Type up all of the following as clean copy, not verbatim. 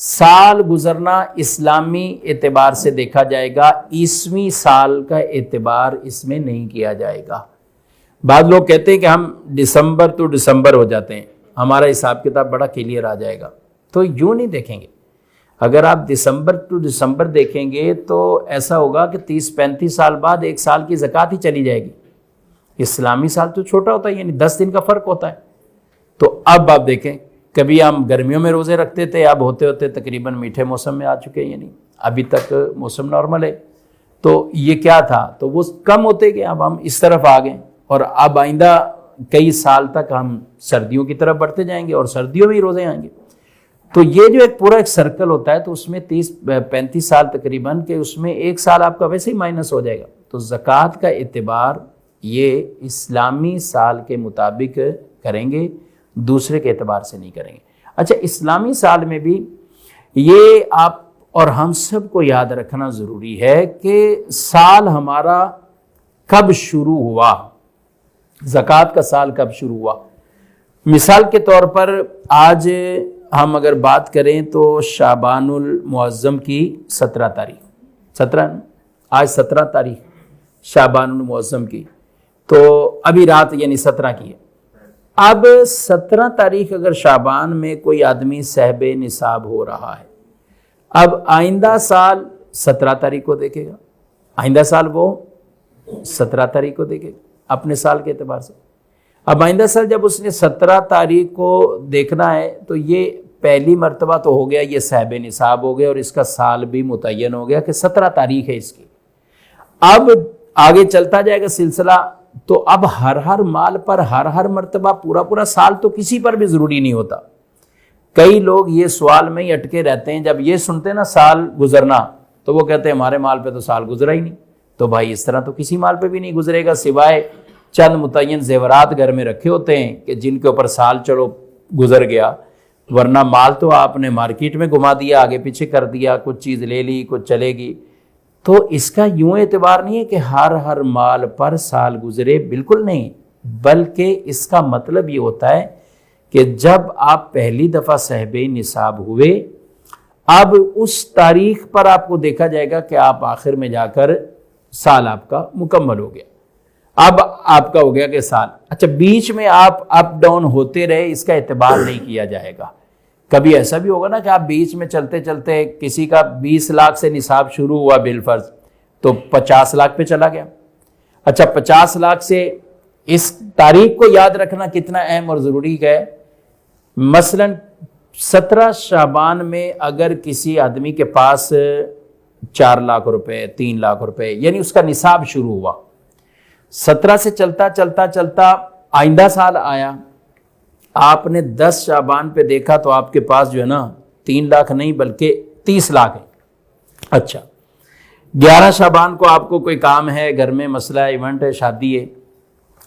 سال گزرنا اسلامی اعتبار سے دیکھا جائے گا، عیسوی سال کا اعتبار اس میں نہیں کیا جائے گا۔ بعض لوگ کہتے ہیں کہ ہم دسمبر تو دسمبر ہو جاتے ہیں، ہمارا حساب کتاب بڑا کلیئر آ جائے گا، تو یوں نہیں دیکھیں گے۔ اگر آپ دسمبر ٹو دسمبر دیکھیں گے تو ایسا ہوگا کہ 30-35 سال بعد ایک سال کی زکوٰۃ ہی چلی جائے گی۔ اسلامی سال تو چھوٹا ہوتا ہے، یعنی 10 دن کا فرق ہوتا ہے۔ تو اب آپ دیکھیں، کبھی ہم گرمیوں میں روزے رکھتے تھے، اب ہوتے ہوتے تقریباً میٹھے موسم میں آ چکے ہیں، یعنی ابھی تک موسم نارمل ہے۔ تو یہ کیا تھا، تو وہ کم ہوتے گئے، اب ہم اس طرف آ گئے، اور اب آئندہ کئی سال تک ہم سردیوں کی طرف بڑھتے جائیں گے اور سردیوں میں ہی روزے آئیں گے۔ تو یہ جو ایک پورا ایک سرکل ہوتا ہے، تو اس میں 30-35 سال تقریباً، کہ اس میں ایک سال آپ کا ویسے ہی مائنس ہو جائے گا۔ تو زکوٰۃ کا اعتبار یہ اسلامی سال کے مطابق کریں گے، دوسرے کے اعتبار سے نہیں کریں گے۔ اچھا، اسلامی سال میں بھی یہ آپ اور ہم سب کو یاد رکھنا ضروری ہے کہ سال ہمارا کب شروع ہوا، زکوٰۃ کا سال کب شروع ہوا۔ مثال کے طور پر آج ہم اگر بات کریں تو شعبان المعظم کی 17 تاریخ، آج 17 تاریخ شعبان المعظم کی، تو ابھی رات یعنی 17 کی ہے۔ اب 17 تاریخ اگر شعبان میں کوئی آدمی صاحب نصاب ہو رہا ہے، اب آئندہ سال 17 تاریخ کو دیکھے گا، آئندہ سال وہ 17 تاریخ کو دیکھے گا اپنے سال کے اعتبار سے۔ اب آئندہ سال جب اس نے 17 تاریخ کو دیکھنا ہے تو یہ پہلی مرتبہ تو ہو گیا، یہ صاحب نصاب ہو گیا اور اس کا سال بھی متعین ہو گیا کہ 17 تاریخ ہے اس کی۔ اب آگے چلتا جائے گا سلسلہ، تو اب ہر مال پر ہر مرتبہ پورا سال تو کسی پر بھی ضروری نہیں ہوتا۔ کئی لوگ یہ سوال میں ہی اٹکے رہتے ہیں، جب یہ سنتے نا سال گزرنا تو وہ کہتے ہیں ہمارے مال پہ تو سال گزرا ہی نہیں۔ تو بھائی اس طرح تو کسی مال پہ بھی نہیں گزرے گا، سوائے چند متعین زیورات گھر میں رکھے ہوتے ہیں کہ جن کے اوپر سال چلو گزر گیا، ورنہ مال تو آپ نے مارکیٹ میں گھما دیا، آگے پیچھے کر دیا، کچھ چیز لے لی، کچھ چلے گی۔ تو اس کا یوں اعتبار نہیں ہے کہ ہر مال پر سال گزرے، بالکل نہیں، بلکہ اس کا مطلب یہ ہوتا ہے کہ جب آپ پہلی دفعہ صاحب نصاب ہوئے، اب اس تاریخ پر آپ کو دیکھا جائے گا کہ آپ آخر میں جا کر سال آپ کا مکمل ہو گیا، اب آپ کا ہو گیا کہ سال۔ اچھا، بیچ میں آپ اپ ڈاؤن ہوتے رہے، اس کا اعتبار نہیں کیا جائے گا۔ کبھی ایسا بھی ہوگا نا کہ آپ بیچ میں چلتے چلتے کسی کا 20 لاکھ سے نصاب شروع ہوا بالفرض، تو 50 لاکھ پہ چلا گیا۔ اچھا، 50 لاکھ سے اس تاریخ کو یاد رکھنا کتنا اہم اور ضروری ہے۔ مثلا 17 شعبان میں اگر کسی آدمی کے پاس 4 لاکھ روپے، 3 لاکھ روپے، یعنی اس کا نصاب شروع ہوا، 17 سے چلتا آئندہ سال آیا، آپ نے 10 شعبان پہ دیکھا تو آپ کے پاس جو ہے نا 3 لاکھ نہیں بلکہ 30 لاکھ ہے۔ اچھا، 11 شعبان کو آپ کو کوئی کام ہے، گھر میں مسئلہ ہے، ایونٹ ہے، شادی ہے،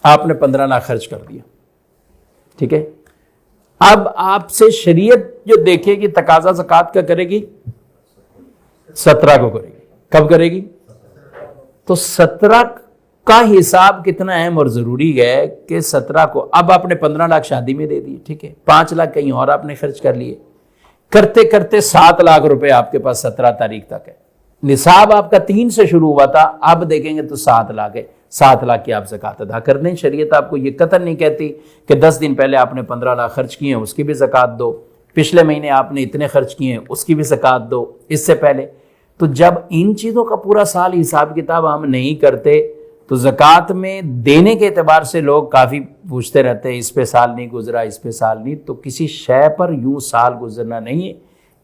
آپ نے 15 لاکھ خرچ کر دیا، ٹھیک ہے۔ اب آپ سے شریعت جو دیکھے گی تقاضا زکوٰۃ کا کرے گی، 17 کو کرے گی۔ کب کرے گی؟ تو 17 کا حساب کتنا اہم اور ضروری ہے کہ 17 کو اب آپ نے 15 لاکھ شادی میں دے دیے، ٹھیک ہے، 5 لاکھ کہیں اور آپ نے خرچ کر لیے، کرتے کرتے 7 لاکھ روپے آپ کے پاس 17 تاریخ تک ہے۔ نصاب آپ کا 3 سے شروع ہوا تھا، اب دیکھیں گے تو 7 لاکھ ہے، 7 لاکھ کی آپ زکوٰۃ ادا کر دیں۔ شریعت آپ کو یہ قطعاً نہیں کہتی کہ 10 دن پہلے آپ نے 15 لاکھ خرچ کیے ہیں اس کی بھی زکوٰۃ دو، پچھلے مہینے آپ نے اتنے خرچ کیے ہیں اس کی بھی زکوٰۃ دو، اس سے پہلے۔ تو جب ان چیزوں کا پورا سال حساب کتاب ہم نہیں کرتے تو زکوٰۃ میں دینے کے اعتبار سے لوگ کافی پوچھتے رہتے ہیں، اس پہ سال نہیں گزرا، اس پہ سال نہیں۔ تو کسی شے پر یوں سال گزرنا نہیں ہے،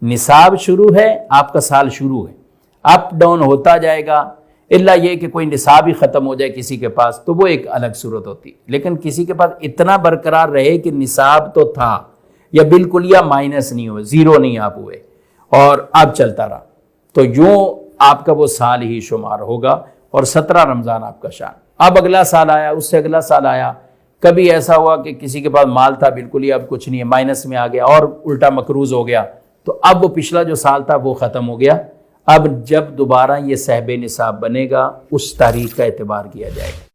نصاب شروع ہے، آپ کا سال شروع ہے، اپ ڈاؤن ہوتا جائے گا، الا یہ کہ کوئی نصاب ہی ختم ہو جائے کسی کے پاس تو وہ ایک الگ صورت ہوتی، لیکن کسی کے پاس اتنا برقرار رہے کہ نصاب تو تھا، یا بالکل یا مائنس نہیں ہوئے، زیرو نہیں آپ ہوئے، اور اب چلتا رہا، تو یوں آپ کا وہ سال ہی شمار ہوگا، اور 17 رمضان آپ کا شان۔ اب اگلا سال آیا، اس سے اگلا سال آیا، کبھی ایسا ہوا کہ کسی کے پاس مال تھا بالکل ہی اب کچھ نہیں ہے، مائنس میں آ گیا اور الٹا مقروض ہو گیا، تو اب وہ پچھلا جو سال تھا وہ ختم ہو گیا۔ اب جب دوبارہ یہ صاحب نصاب بنے گا اس تاریخ کا اعتبار کیا جائے گا۔